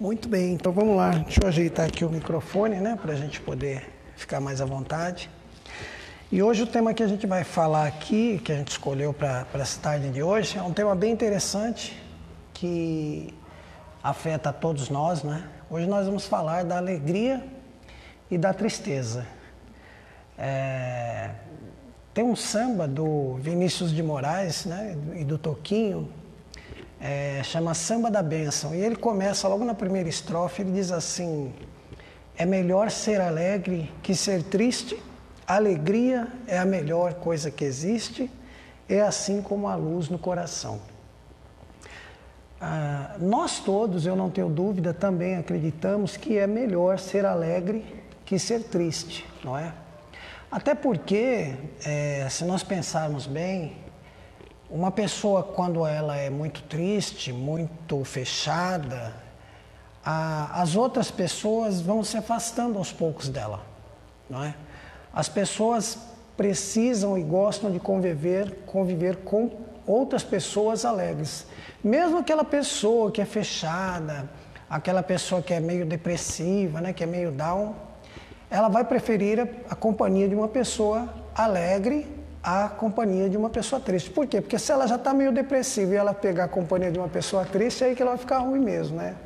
Muito bem, então vamos lá. Deixa eu ajeitar aqui o microfone, né, para a gente poder ficar mais à vontade. E hoje o tema que a gente vai falar aqui, que a gente escolheu para essa tarde de hoje, é um tema bem interessante que afeta a todos nós, né? Hoje nós vamos falar da alegria e da tristeza. Tem um samba do Vinícius de Moraes, né, e do Toquinho, chama Samba da Bênção, e ele começa logo na primeira estrofe, ele diz assim: é melhor ser alegre que ser triste, a alegria é a melhor coisa que existe, é assim como a luz no coração. Nós todos, eu não tenho dúvida, também acreditamos que é melhor ser alegre que ser triste, não é? Até porque, se nós pensarmos bem, uma pessoa quando ela é muito triste, muito fechada, as outras pessoas vão se afastando aos poucos dela, não é? As pessoas precisam e gostam de conviver com outras pessoas alegres. Mesmo aquela pessoa que é fechada, aquela pessoa que é meio depressiva, né, que é meio down, ela vai preferir a companhia de uma pessoa alegre à companhia de uma pessoa triste. Por quê? Porque se ela já está meio depressiva e ela pegar a companhia de uma pessoa triste, é aí que ela vai ficar ruim mesmo, né?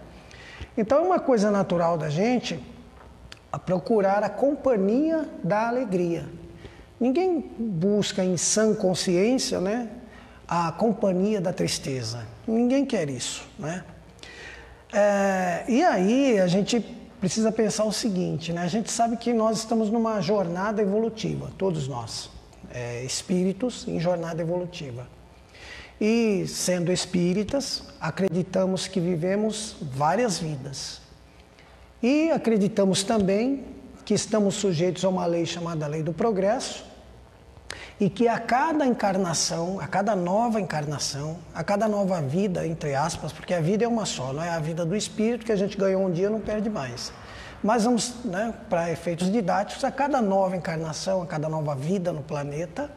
Então é uma coisa natural da gente a procurar a companhia da alegria. Ninguém busca em sã consciência, né, a companhia da tristeza. Ninguém quer isso, né? E aí a gente precisa pensar o seguinte, né? A gente sabe que nós estamos numa jornada evolutiva, todos nós, espíritos em jornada evolutiva. E sendo espíritas, acreditamos que vivemos várias vidas. E acreditamos também que estamos sujeitos a uma lei chamada lei do progresso, e que a cada encarnação, a cada nova encarnação, a cada nova vida, entre aspas, porque a vida é uma só, não é a vida do espírito que a gente ganhou um dia, não perde mais. Mas vamos, né, para efeitos didáticos, a cada nova encarnação, a cada nova vida no planeta,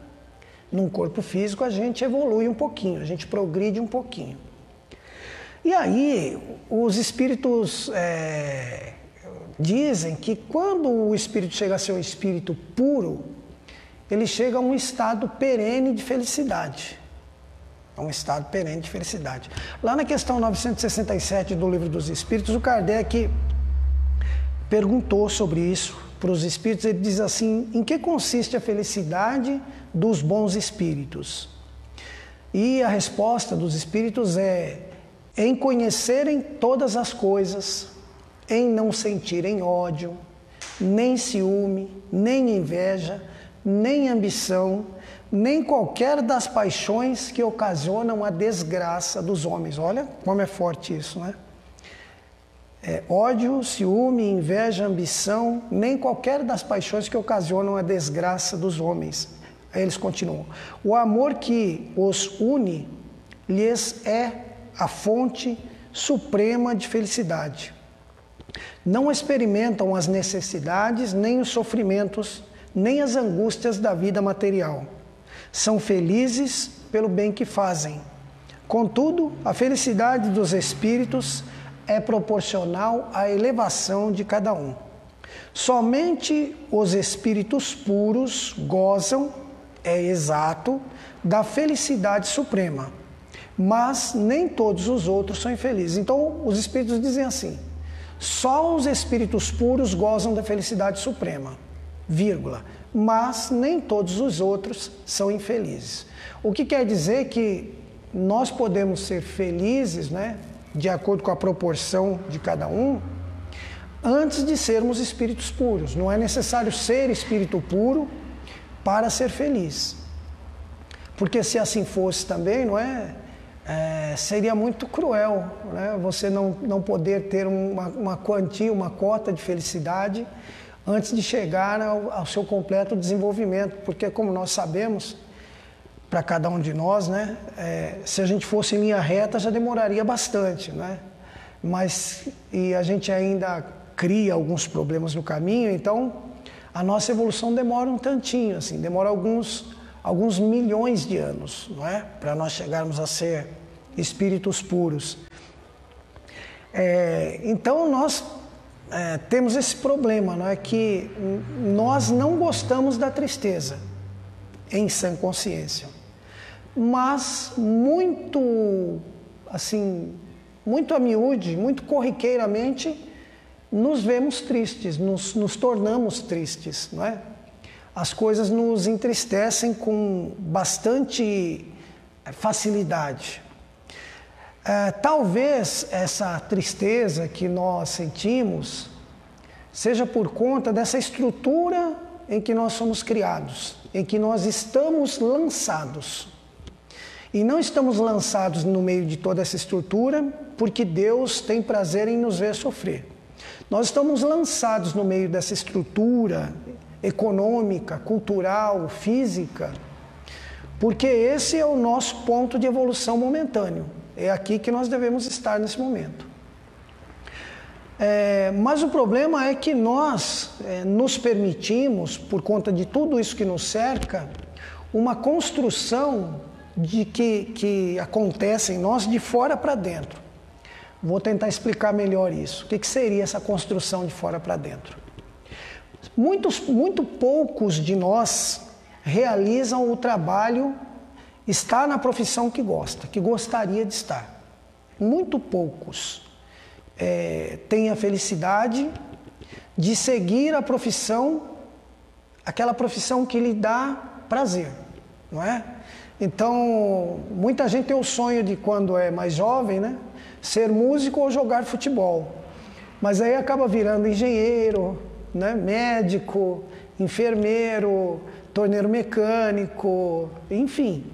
num corpo físico, a gente evolui um pouquinho, a gente progride um pouquinho. E aí, os espíritos dizem que quando o espírito chega a ser um espírito puro, ele chega a um estado perene de felicidade. A um estado perene de felicidade. Lá na questão 967 do Livro dos Espíritos, o Kardec perguntou sobre isso para os espíritos. Ele diz assim: em que consiste a felicidade dos bons espíritos? E a resposta dos espíritos é: em conhecerem todas as coisas, em não sentirem ódio, nem ciúme, nem inveja, nem ambição, nem qualquer das paixões que ocasionam a desgraça dos homens. Olha como é forte isso, né? Ódio, ciúme, inveja, ambição, nem qualquer das paixões que ocasionam a desgraça dos homens. Aí eles continuam: o amor que os une lhes é a fonte suprema de felicidade. Não experimentam as necessidades, nem os sofrimentos, nem as angústias da vida material. São felizes pelo bem que fazem. Contudo, a felicidade dos espíritos é proporcional à elevação de cada um. Somente os espíritos puros gozam, exato, da felicidade suprema, mas nem todos os outros são infelizes. Então, os espíritos dizem assim: só os espíritos puros gozam da felicidade suprema, vírgula, mas nem todos os outros são infelizes. O que quer dizer que nós podemos ser felizes, né, de acordo com a proporção de cada um, antes de sermos espíritos puros. Não é necessário ser espírito puro para ser feliz. Porque se assim fosse também, não é? Seria muito cruel, né? Você não poder ter uma quantia, uma cota de felicidade antes de chegar ao seu completo desenvolvimento, porque como nós sabemos, para cada um de nós, né, se a gente fosse em linha reta já demoraria bastante, né? E a gente ainda cria alguns problemas no caminho, então a nossa evolução demora um tantinho, assim, demora alguns milhões de anos, não é? Para nós chegarmos a ser espíritos puros. Então nós temos esse problema, não é, que nós não gostamos da tristeza em sã consciência, mas muito assim, muito a miúde, muito corriqueiramente nos vemos tristes, nos tornamos tristes, não é? As coisas nos entristecem com bastante facilidade. Talvez essa tristeza que nós sentimos seja por conta dessa estrutura em que nós somos criados, em que nós estamos lançados. E não estamos lançados no meio de toda essa estrutura porque Deus tem prazer em nos ver sofrer. Nós estamos lançados no meio dessa estrutura econômica, cultural, física, porque esse é o nosso ponto de evolução momentâneo. É aqui que nós devemos estar nesse momento. Mas o problema é que nós nos permitimos, por conta de tudo isso que nos cerca, uma construção que acontece em nós de fora para dentro. Vou tentar explicar melhor isso. O que seria essa construção de fora para dentro? Muito poucos de nós realizam o trabalho, está na profissão que gosta, que gostaria de estar. Muito poucos têm a felicidade de seguir a profissão, aquela profissão que lhe dá prazer, não é? Então, muita gente tem o sonho de, quando é mais jovem, né, ser músico ou jogar futebol. Mas aí acaba virando engenheiro, né, médico, enfermeiro, torneiro mecânico, enfim.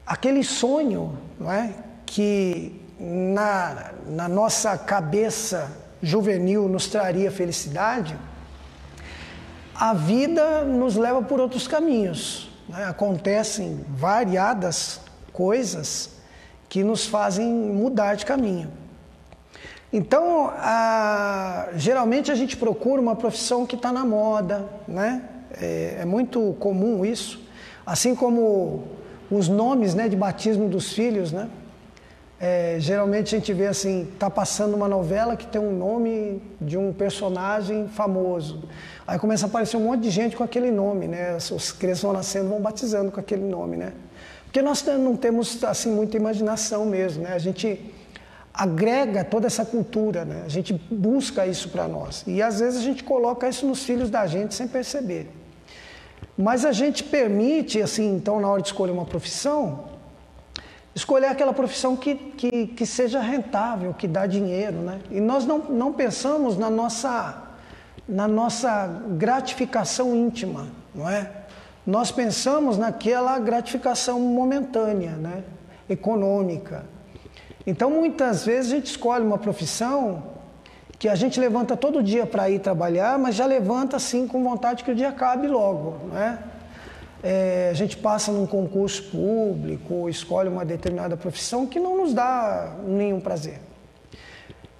Aquele sonho, não é, que na nossa cabeça juvenil nos traria felicidade, a vida nos leva por outros caminhos, né? Acontecem variadas coisas que nos fazem mudar de caminho. Então, geralmente a gente procura uma profissão que está na moda, né? É muito comum isso, assim como os nomes, né, de batismo dos filhos, né? Geralmente a gente vê assim, está passando uma novela que tem um nome de um personagem famoso. Aí começa a aparecer um monte de gente com aquele nome, né? As crianças vão nascendo, vão batizando com aquele nome, né? Porque nós não temos assim muita imaginação mesmo, né? A gente agrega toda essa cultura, né? A gente busca isso para nós. E às vezes a gente coloca isso nos filhos da gente sem perceber. Mas a gente permite, assim, então, na hora de escolher uma profissão, escolher aquela profissão que seja rentável, que dá dinheiro, né? E nós não pensamos na nossa gratificação íntima, não é? Nós pensamos naquela gratificação momentânea, né? Econômica. Então, muitas vezes a gente escolhe uma profissão que a gente levanta todo dia para ir trabalhar, mas já levanta assim com vontade que o dia acabe logo, né? A gente passa num concurso público, escolhe uma determinada profissão que não nos dá nenhum prazer.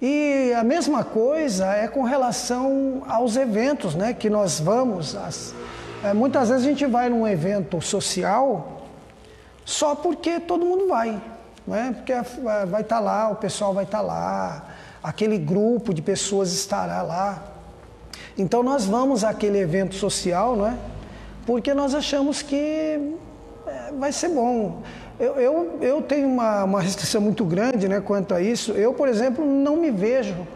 E a mesma coisa é com relação aos eventos, né, que nós vamos. Muitas vezes a gente vai num evento social só porque todo mundo vai, né? Porque vai estar lá, o pessoal vai estar lá, aquele grupo de pessoas estará lá. Então nós vamos àquele evento social, não é? Porque nós achamos que vai ser bom. Eu tenho uma restrição muito grande, né, quanto a isso. Eu, por exemplo, não me vejo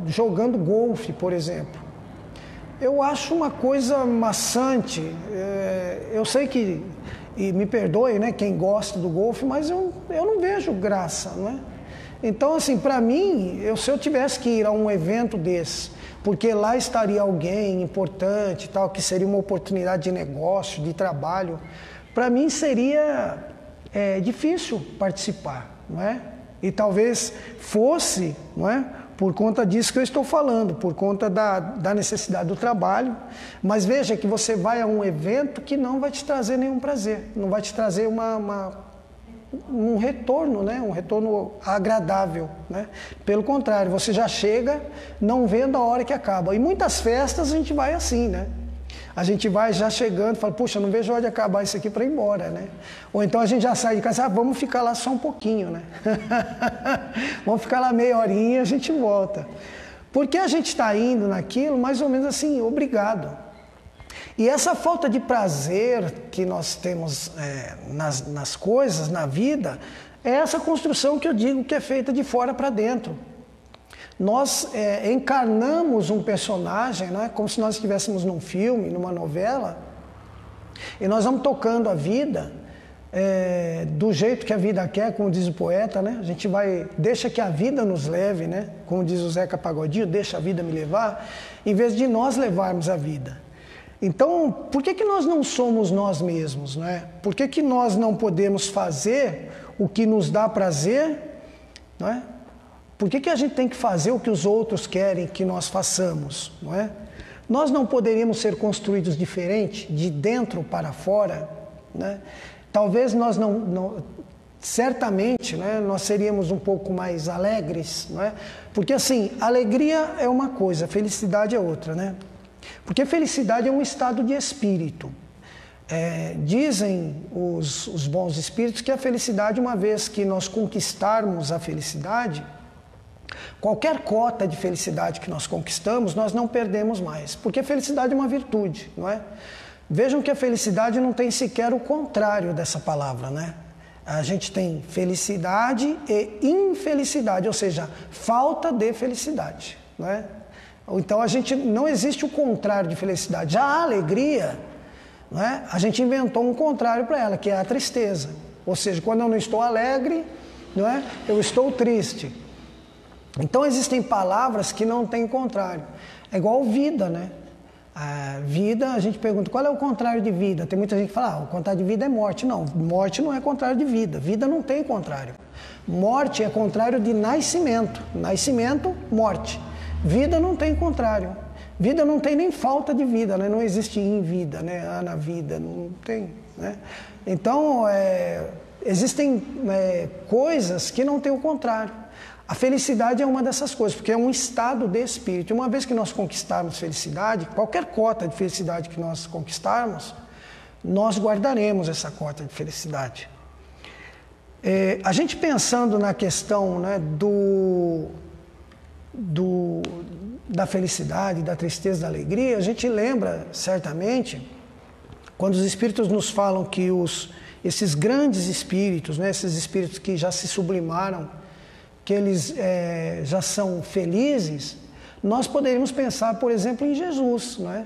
jogando golfe, por exemplo. Eu acho uma coisa maçante. Eu sei que, e me perdoe, né, quem gosta do golfe, mas eu não vejo graça, não é? Então, assim, para mim, se eu tivesse que ir a um evento desse, porque lá estaria alguém importante e tal, que seria uma oportunidade de negócio, de trabalho, para mim seria difícil participar, não é? E talvez fosse, não é? Por conta disso que eu estou falando, por conta da necessidade do trabalho. Mas veja que você vai a um evento que não vai te trazer nenhum prazer, não vai te trazer um retorno, né? Um retorno agradável, né? Pelo contrário, você já chega não vendo a hora que acaba. E muitas festas a gente vai assim, né? a gente vai já chegando e fala, puxa, não vejo a hora de acabar isso aqui para ir embora, né? Ou então a gente já sai de casa, vamos ficar lá só um pouquinho, né? Vamos ficar lá meia horinha e a gente volta. Porque a gente está indo naquilo, mais ou menos assim, obrigado. E essa falta de prazer que nós temos nas coisas, na vida, é essa construção que eu digo que é feita de fora para dentro. Nós encarnamos um personagem, né, como se nós estivéssemos num filme, numa novela, e nós vamos tocando a vida do jeito que a vida quer, como diz o poeta, né? A gente deixa que a vida nos leve, né? Como diz o Zeca Pagodinho, deixa a vida me levar, em vez de nós levarmos a vida. Então, por que nós não somos nós mesmos, né? Por que nós não podemos fazer o que nos dá prazer, não é? Por que a gente tem que fazer o que os outros querem que nós façamos, não é? Nós não poderíamos ser construídos diferente, de dentro para fora, né? Talvez nós certamente, né, nós seríamos um pouco mais alegres, não é? Porque assim, alegria é uma coisa, felicidade é outra, né? Porque felicidade é um estado de espírito. Dizem os bons espíritos que a felicidade, uma vez que nós conquistarmos a felicidade, qualquer cota de felicidade que nós conquistamos, nós não perdemos mais. Porque felicidade é uma virtude, não é? Vejam que a felicidade não tem sequer o contrário dessa palavra, né? A gente tem felicidade e infelicidade, ou seja, falta de felicidade, não é? Então não existe o contrário de felicidade. Já a alegria, não é? A gente inventou um contrário para ela, que é a tristeza. Ou seja, quando eu não estou alegre, não é? Eu estou triste. Então existem palavras que não têm contrário. É igual vida, né? A vida, a gente pergunta, qual é o contrário de vida? Tem muita gente que fala, o contrário de vida é morte. Não, morte não é contrário de vida. Vida não tem contrário. Morte é contrário de nascimento. Nascimento, morte. Vida não tem contrário. Vida não tem nem falta de vida, né? Não existe em vida, né? Na vida, não tem, né? Então, existem coisas que não têm o contrário. A felicidade é uma dessas coisas, porque é um estado de espírito. E uma vez que nós conquistarmos felicidade, qualquer cota de felicidade que nós conquistarmos, nós guardaremos essa cota de felicidade. A gente pensando na questão, né, da felicidade, da tristeza, da alegria, a gente lembra, certamente, quando os espíritos nos falam que esses grandes espíritos, né, esses espíritos que já se sublimaram, que eles já são felizes, nós poderíamos pensar, por exemplo, em Jesus, não é?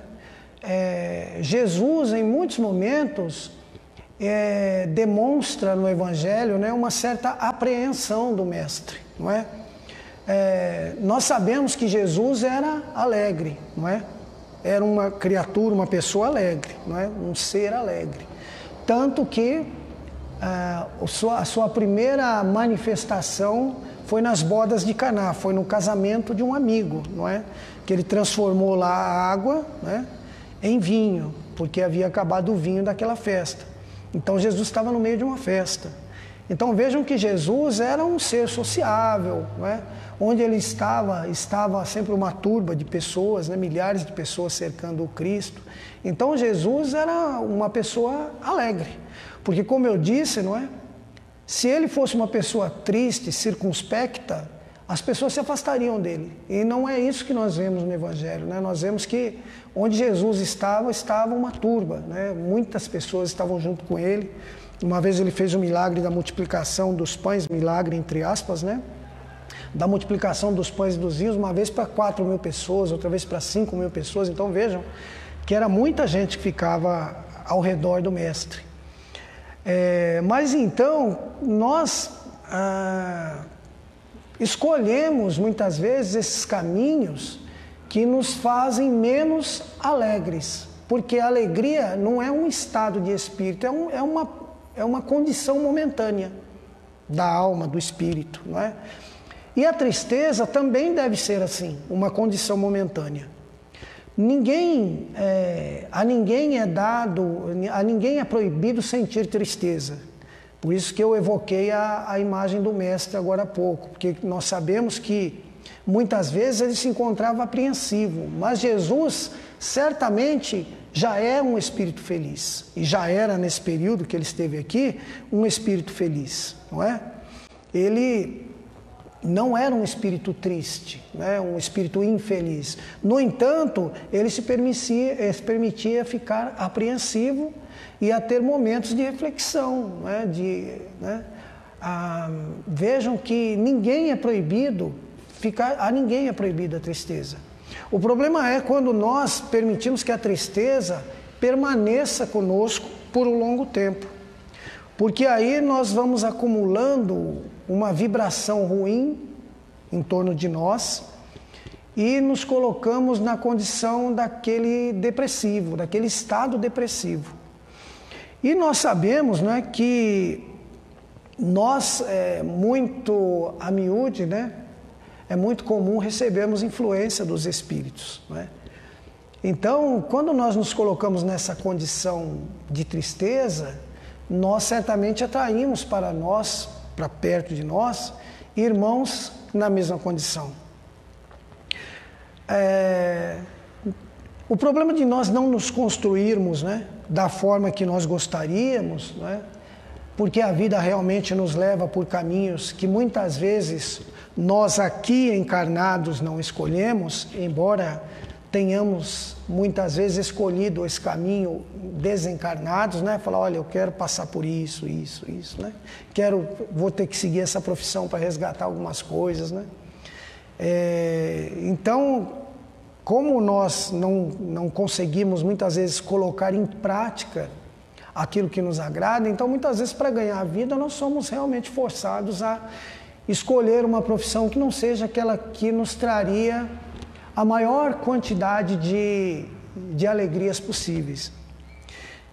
Jesus, em muitos momentos, demonstra no Evangelho, né, uma certa apreensão do Mestre, não é? Nós sabemos que Jesus era alegre, não é? Era uma criatura, uma pessoa alegre, não é? Um ser alegre. Tanto que a sua primeira manifestação foi nas bodas de Caná, foi no casamento de um amigo, não é? Que ele transformou lá a água, né, em vinho, porque havia acabado o vinho daquela festa. Então Jesus estava no meio de uma festa. Então vejam que Jesus era um ser sociável, não é? Onde ele estava sempre uma turba de pessoas, né, milhares de pessoas cercando o Cristo. Então Jesus era uma pessoa alegre, porque como eu disse, não é? Se ele fosse uma pessoa triste, circunspecta, as pessoas se afastariam dele. E não é isso que nós vemos no Evangelho, né? Nós vemos que onde Jesus estava uma turba, né? Muitas pessoas estavam junto com ele. Uma vez ele fez o milagre da multiplicação dos pães, milagre entre aspas, né? Da multiplicação dos pães e dos vinhos, uma vez para 4.000 pessoas, outra vez para 5.000 pessoas. Então vejam que era muita gente que ficava ao redor do Mestre. Mas então, nós escolhemos muitas vezes esses caminhos que nos fazem menos alegres, porque a alegria não é um estado de espírito, é uma condição momentânea da alma, do espírito, não é? E a tristeza também deve ser assim, uma condição momentânea. A ninguém é proibido sentir tristeza. Por isso que eu evoquei a imagem do Mestre agora há pouco, porque nós sabemos que muitas vezes ele se encontrava apreensivo, mas Jesus certamente já é um espírito feliz. E já era, nesse período que ele esteve aqui, um espírito feliz, não é? Ele não era um espírito triste, né? Um espírito infeliz. No entanto, ele se permitia ficar apreensivo e a ter momentos de reflexão, né? Vejam que ninguém é proibido, a ninguém é proibida a tristeza. O problema é quando nós permitimos que a tristeza permaneça conosco por um longo tempo. Porque aí nós vamos acumulando uma vibração ruim em torno de nós e nos colocamos na condição daquele depressivo, daquele estado depressivo. E nós sabemos, né, que nós, muito a miúde, né, é muito comum recebermos influência dos espíritos, né? Então, quando nós nos colocamos nessa condição de tristeza, nós certamente atraímos para nós, para perto de nós, irmãos na mesma condição. O problema de nós não nos construirmos, né, da forma que nós gostaríamos, né, porque a vida realmente nos leva por caminhos que muitas vezes nós aqui encarnados não escolhemos, embora tenhamos muitas vezes escolhido esse caminho desencarnados, né? Falar, olha, eu quero passar por isso, né? Vou ter que seguir essa profissão para resgatar algumas coisas, né? Então, como nós não conseguimos muitas vezes colocar em prática aquilo que nos agrada, então muitas vezes para ganhar a vida nós somos realmente forçados a escolher uma profissão que não seja aquela que nos traria a maior quantidade de alegrias possíveis.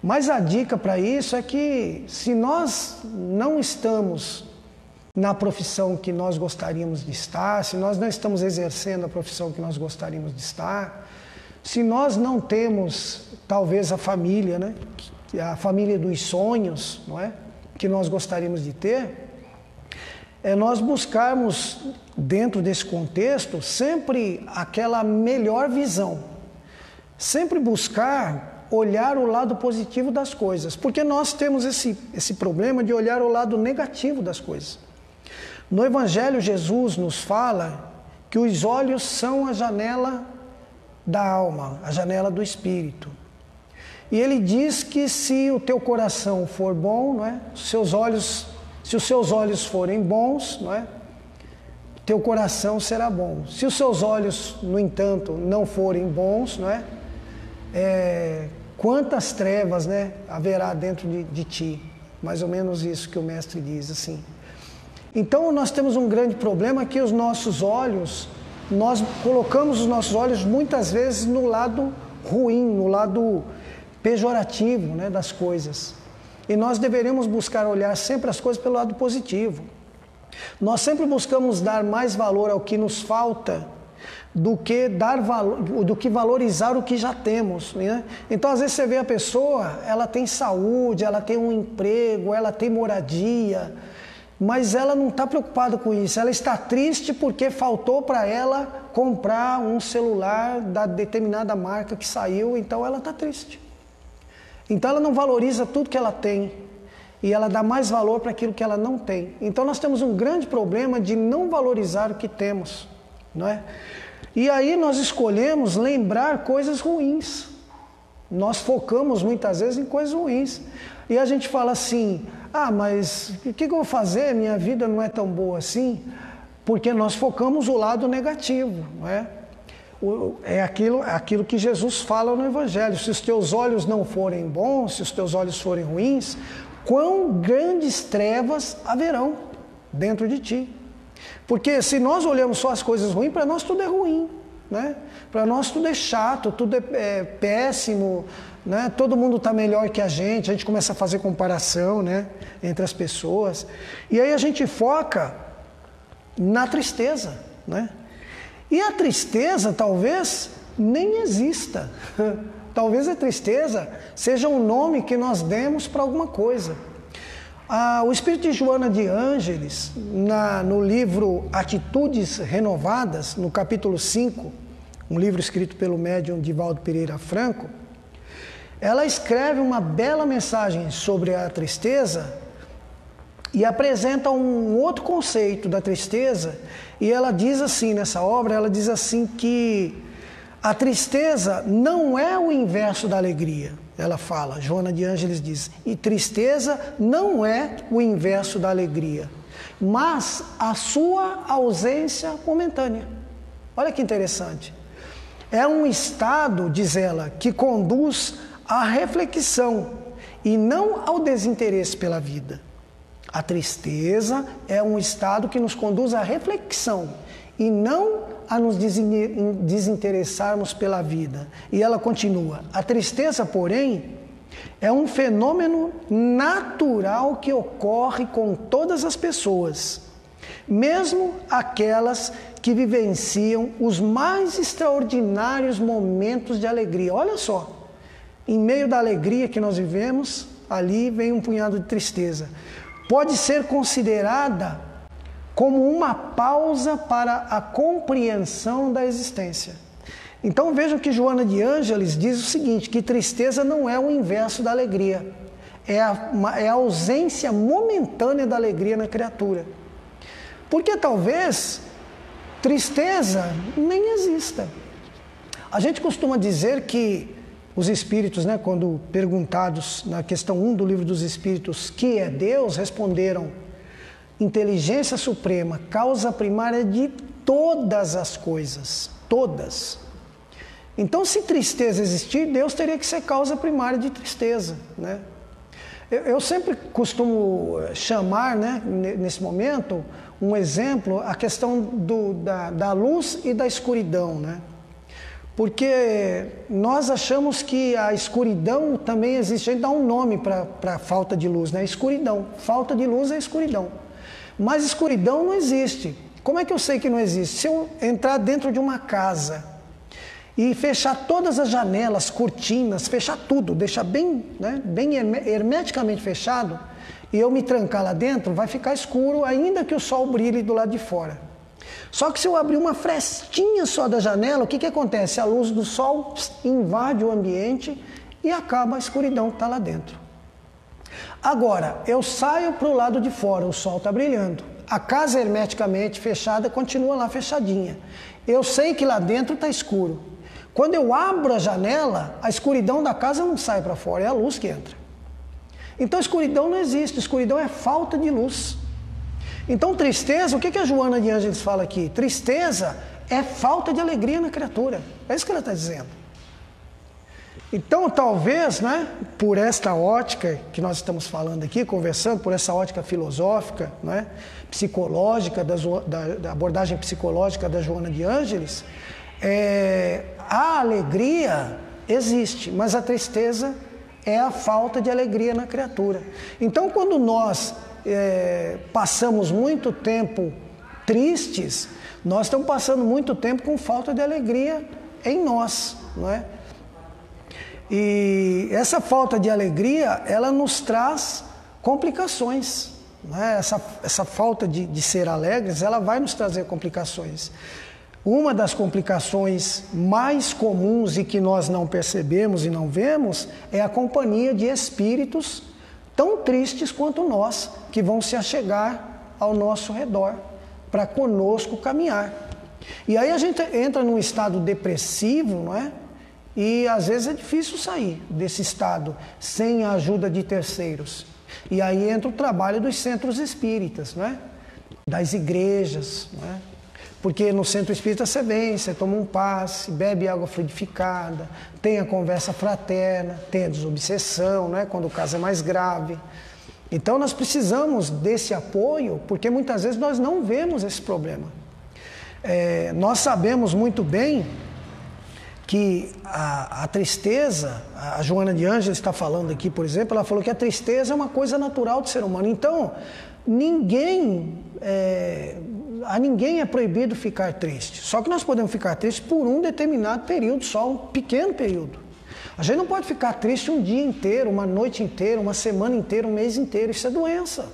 Mas a dica para isso é que se nós não estamos na profissão que nós gostaríamos de estar, se nós não estamos exercendo a profissão que nós gostaríamos de estar, se nós não temos talvez a família, né, a família dos sonhos, não é, que nós gostaríamos de ter, nós buscarmos dentro desse contexto sempre aquela melhor visão, sempre buscar olhar o lado positivo das coisas, porque nós temos esse problema de olhar o lado negativo das coisas. No Evangelho, Jesus nos fala que os olhos são a janela da alma, a janela do espírito. E ele diz que se o teu coração for bom, não é? Se os seus olhos forem bons, não é? Teu coração será bom. Se os seus olhos, no entanto, não forem bons, não é? Quantas trevas, né, haverá dentro de ti? Mais ou menos isso que o mestre diz, assim. Então, nós temos um grande problema que os nossos olhos, nós colocamos os nossos olhos muitas vezes no lado ruim, no lado pejorativo, né, das coisas. E nós deveríamos buscar olhar sempre as coisas pelo lado positivo. Nós sempre buscamos dar mais valor ao que nos falta do que valorizar o que já temos, né? Então, às vezes você vê a pessoa, ela tem saúde, ela tem um emprego, ela tem moradia, mas ela não está preocupada com isso. Ela está triste porque faltou para ela comprar um celular da determinada marca que saiu, então ela está triste. Então ela não valoriza tudo que ela tem e ela dá mais valor para aquilo que ela não tem. Então nós temos um grande problema de não valorizar o que temos, não é? E aí nós escolhemos lembrar coisas ruins. Nós focamos muitas vezes em coisas ruins. E a gente fala assim, mas o que eu vou fazer? Minha vida não é tão boa assim, porque nós focamos o lado negativo, não é? É aquilo que Jesus fala no Evangelho. Se os teus olhos não forem bons, se os teus olhos forem ruins, quão grandes trevas haverão dentro de ti. Porque se nós olhamos só as coisas ruins, para nós tudo é ruim, né? Para nós tudo é chato, tudo é péssimo, né? Todo mundo está melhor que a gente começa a fazer comparação, né, entre as pessoas. E aí a gente foca na tristeza, né? E a tristeza talvez nem exista. Talvez a tristeza seja um nome que nós demos para alguma coisa. O espírito de Joana de Ângeles, no livro Atitudes Renovadas, no capítulo 5, um livro escrito pelo médium Divaldo Pereira Franco, ela escreve uma bela mensagem sobre a tristeza e apresenta um outro conceito da tristeza, e ela diz assim, nessa obra, ela diz assim que a tristeza não é o inverso da alegria. Ela fala, Joana de Ângeles diz, e tristeza não é o inverso da alegria, mas a sua ausência momentânea. Olha que interessante. É um estado, diz ela, que conduz à reflexão e não ao desinteresse pela vida. A tristeza é um estado que nos conduz à reflexão e não a nos desinteressarmos pela vida. E ela continua, a tristeza, porém, é um fenômeno natural que ocorre com todas as pessoas, mesmo aquelas que vivenciam os mais extraordinários momentos de alegria. Olha só, em meio da alegria que nós vivemos, ali vem um punhado de tristeza. Pode ser considerada como uma pausa para a compreensão da existência. Então vejam que Joana de Ângeles diz o seguinte, que tristeza não é o inverso da alegria, é a ausência momentânea da alegria na criatura. Porque talvez tristeza nem exista. A gente costuma dizer que os espíritos, né, quando perguntados na questão 1 do Livro dos Espíritos, que é Deus, responderam, inteligência suprema, causa primária de todas as coisas, todas. Então, se tristeza existir, Deus teria que ser causa primária de tristeza, né? Eu sempre costumo chamar, né, nesse momento, um exemplo, a questão da luz e da escuridão, né? Porque nós achamos que a escuridão também existe, a gente dá um nome para a falta de luz, né? Escuridão. Falta de luz é escuridão. Mas escuridão não existe. Como é que eu sei que não existe? Se eu entrar dentro de uma casa e fechar todas as janelas, cortinas, fechar tudo, deixar bem, né, bem hermeticamente fechado, e eu me trancar lá dentro, vai ficar escuro, ainda que o sol brilhe do lado de fora. Só que se eu abrir uma frestinha só da janela, o que acontece? A luz do sol invade o ambiente e acaba a escuridão que está lá dentro. Agora, eu saio para o lado de fora, o sol está brilhando. A casa hermeticamente fechada continua lá fechadinha. Eu sei que lá dentro está escuro. Quando eu abro a janela, a escuridão da casa não sai para fora, é a luz que entra. Então escuridão não existe, escuridão é falta de luz. Então tristeza, o que a Joana de Ângeles fala aqui? Tristeza é falta de alegria na criatura. É isso que ela está dizendo. Então talvez, né, por esta ótica que nós estamos falando aqui, conversando, por essa ótica filosófica, né, psicológica, da abordagem psicológica da Joana de Ângeles, a alegria existe, mas a tristeza é a falta de alegria na criatura. Então quando nós passamos muito tempo tristes, nós estamos passando muito tempo com falta de alegria em nós, não é? E essa falta de alegria, ela nos traz complicações, não é? Essa falta de ser alegres, ela vai nos trazer complicações. Uma das complicações mais comuns e que nós não percebemos e não vemos é a companhia de espíritos tão tristes quanto nós, que vão se achegar ao nosso redor para conosco caminhar. E aí a gente entra num estado depressivo, não é? E às vezes é difícil sair desse estado sem a ajuda de terceiros. E aí entra o trabalho dos centros espíritas, não é? Das igrejas, não é? Porque no centro espírita você vem, você toma um passe, bebe água fluidificada, tem a conversa fraterna, tem a desobsessão, né, quando o caso é mais grave. Então nós precisamos desse apoio, porque muitas vezes nós não vemos esse problema. Nós sabemos muito bem que a tristeza, a Joana de Ângeles está falando aqui, por exemplo, ela falou que a tristeza é uma coisa natural do ser humano. Então, a ninguém é proibido ficar triste. Só que nós podemos ficar tristes por um determinado período, só um pequeno período. A gente não pode ficar triste um dia inteiro, uma noite inteira, uma semana inteira, um mês inteiro. Isso é doença.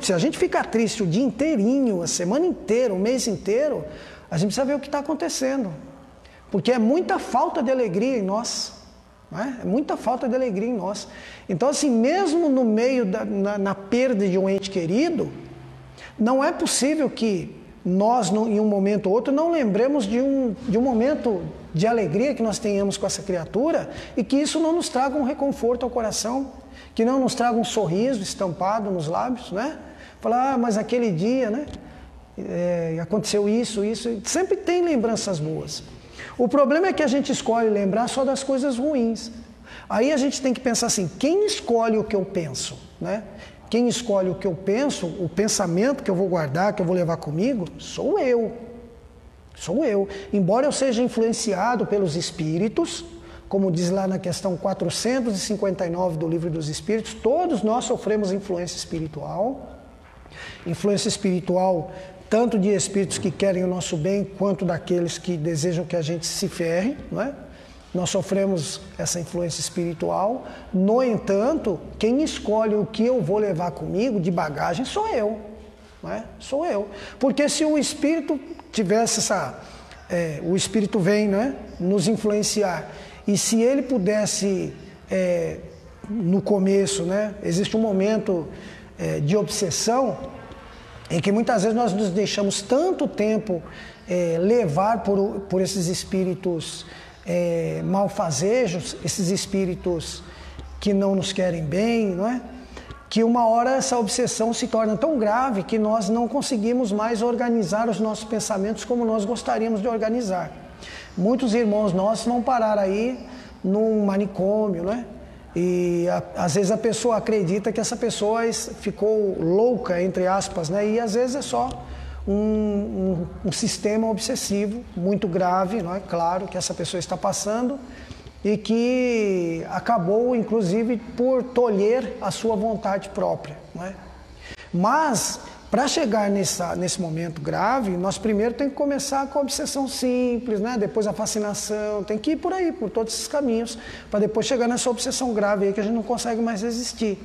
Se a gente ficar triste o dia inteirinho, a semana inteira, o mês inteiro, a gente precisa ver o que está acontecendo. Porque é muita falta de alegria em nós. Não é? É muita falta de alegria em nós. Então, assim, mesmo no meio na perda de um ente querido, não é possível que nós, em um momento ou outro, não lembremos de um momento de alegria que nós tenhamos com essa criatura e que isso não nos traga um reconforto ao coração, que não nos traga um sorriso estampado nos lábios, né? Falar, mas aquele dia, né? Aconteceu isso. Sempre tem lembranças boas. O problema é que a gente escolhe lembrar só das coisas ruins. Aí a gente tem que pensar assim, quem escolhe o que eu penso, né? Quem escolhe o que eu penso, o pensamento que eu vou guardar, que eu vou levar comigo, sou eu. Sou eu. Embora eu seja influenciado pelos espíritos, como diz lá na questão 459 do Livro dos Espíritos, todos nós sofremos influência espiritual. Influência espiritual tanto de espíritos que querem o nosso bem, quanto daqueles que desejam que a gente se ferre, não é? Nós sofremos essa influência espiritual. No entanto, quem escolhe o que eu vou levar comigo de bagagem sou eu. Não é? Sou eu. Porque se o espírito tivesse o espírito vem, né, nos influenciar. E se ele pudesse, no começo, né, existe um momento de obsessão, em que muitas vezes nós nos deixamos tanto tempo levar por esses espíritos malfazejos, esses espíritos que não nos querem bem, não é? Que uma hora essa obsessão se torna tão grave que nós não conseguimos mais organizar os nossos pensamentos como nós gostaríamos de organizar. Muitos irmãos nossos vão parar aí num manicômio, né? E às vezes a pessoa acredita que essa pessoa ficou louca, entre aspas, né? E às vezes é só um sistema obsessivo muito grave, não é? Claro, que essa pessoa está passando e que acabou, inclusive, por tolher a sua vontade própria, não é? Mas, para chegar nesse momento grave, nós primeiro temos que começar com a obsessão simples, né? Depois a fascinação, tem que ir por aí, por todos esses caminhos, para depois chegar nessa obsessão grave aí que a gente não consegue mais resistir.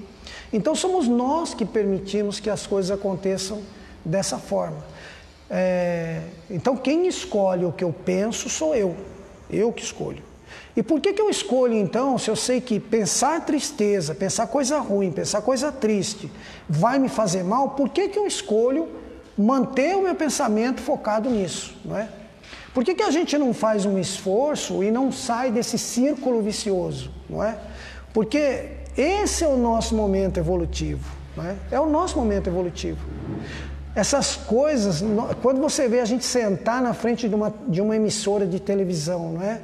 Então somos nós que permitimos que as coisas aconteçam dessa forma. Então quem escolhe o que eu penso sou eu que escolho. E por que eu escolho então, se eu sei que pensar tristeza, pensar coisa ruim, pensar coisa triste vai me fazer mal, por que eu escolho manter o meu pensamento focado nisso, não é? Por que a gente não faz um esforço e não sai desse círculo vicioso, não é? Porque esse é o nosso momento evolutivo, não é? É o nosso momento evolutivo. Essas coisas, quando você vê a gente sentar na frente de uma emissora de televisão, não é?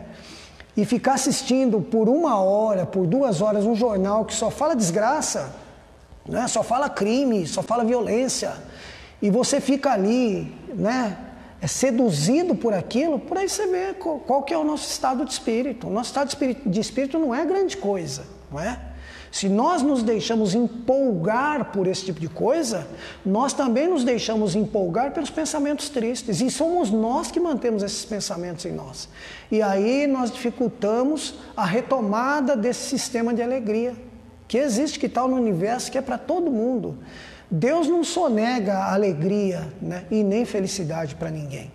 E ficar assistindo por 1 hora, por 2 horas, um jornal que só fala desgraça, né? Só fala crime, só fala violência, e você fica ali, né? Seduzido por aquilo, por aí você vê qual que é o nosso estado de espírito. O nosso estado de espírito não é grande coisa, não é? Se nós nos deixamos empolgar por esse tipo de coisa, nós também nos deixamos empolgar pelos pensamentos tristes. E somos nós que mantemos esses pensamentos em nós. E aí nós dificultamos a retomada desse sistema de alegria que existe, que está no universo, que é para todo mundo. Deus não sonega alegria, né, e nem felicidade para ninguém.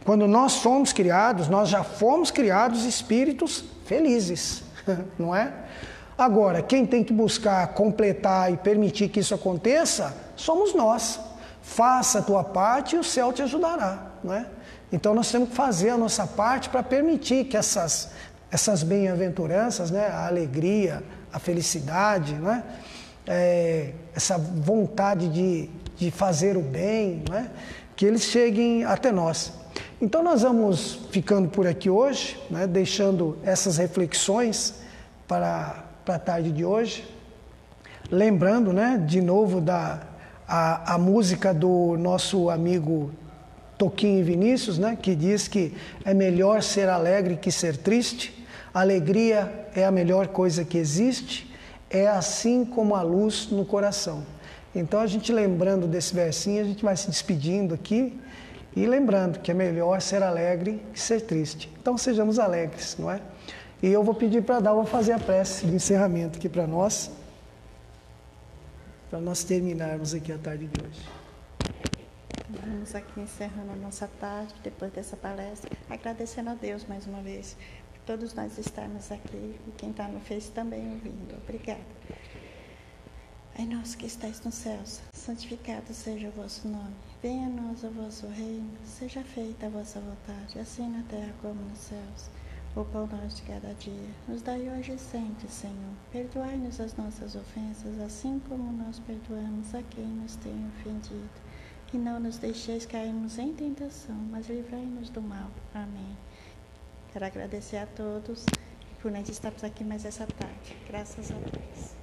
Quando nós somos criados, nós já fomos criados espíritos felizes, não é? Agora, quem tem que buscar completar e permitir que isso aconteça, somos nós. Faça a tua parte e o céu te ajudará, não é? Então nós temos que fazer a nossa parte para permitir que essas bem-aventuranças, né, a alegria, a felicidade, não é? Essa vontade de fazer o bem, não é? Que eles cheguem até nós. Então nós vamos ficando por aqui hoje, né, deixando essas reflexões para a tarde de hoje, lembrando, né, de novo a música do nosso amigo Toquinho e Vinícius, né, que diz que é melhor ser alegre que ser triste, alegria é a melhor coisa que existe, é assim como a luz no coração. Então a gente lembrando desse versinho, a gente vai se despedindo aqui e lembrando que é melhor ser alegre que ser triste. Então sejamos alegres, não é? E eu vou pedir para a Dalva fazer a prece de encerramento aqui para nós terminarmos aqui a tarde de hoje. Vamos aqui encerrando a nossa tarde, depois dessa palestra. agradecendo a Deus mais uma vez por todos nós estarmos aqui e quem está no Face também ouvindo. Obrigada. Pai nosso que estais nos céus, santificado seja o vosso nome. Venha a nós o vosso reino, seja feita a vossa vontade, assim na terra como nos céus. O pão nosso de cada dia, nos dai hoje e sempre, Senhor. Perdoai-nos as nossas ofensas, assim como nós perdoamos a quem nos tem ofendido. E não nos deixeis cairmos em tentação, mas livrai-nos do mal. Amém. Quero agradecer a todos por nós estarmos aqui mais essa tarde. Graças a Deus.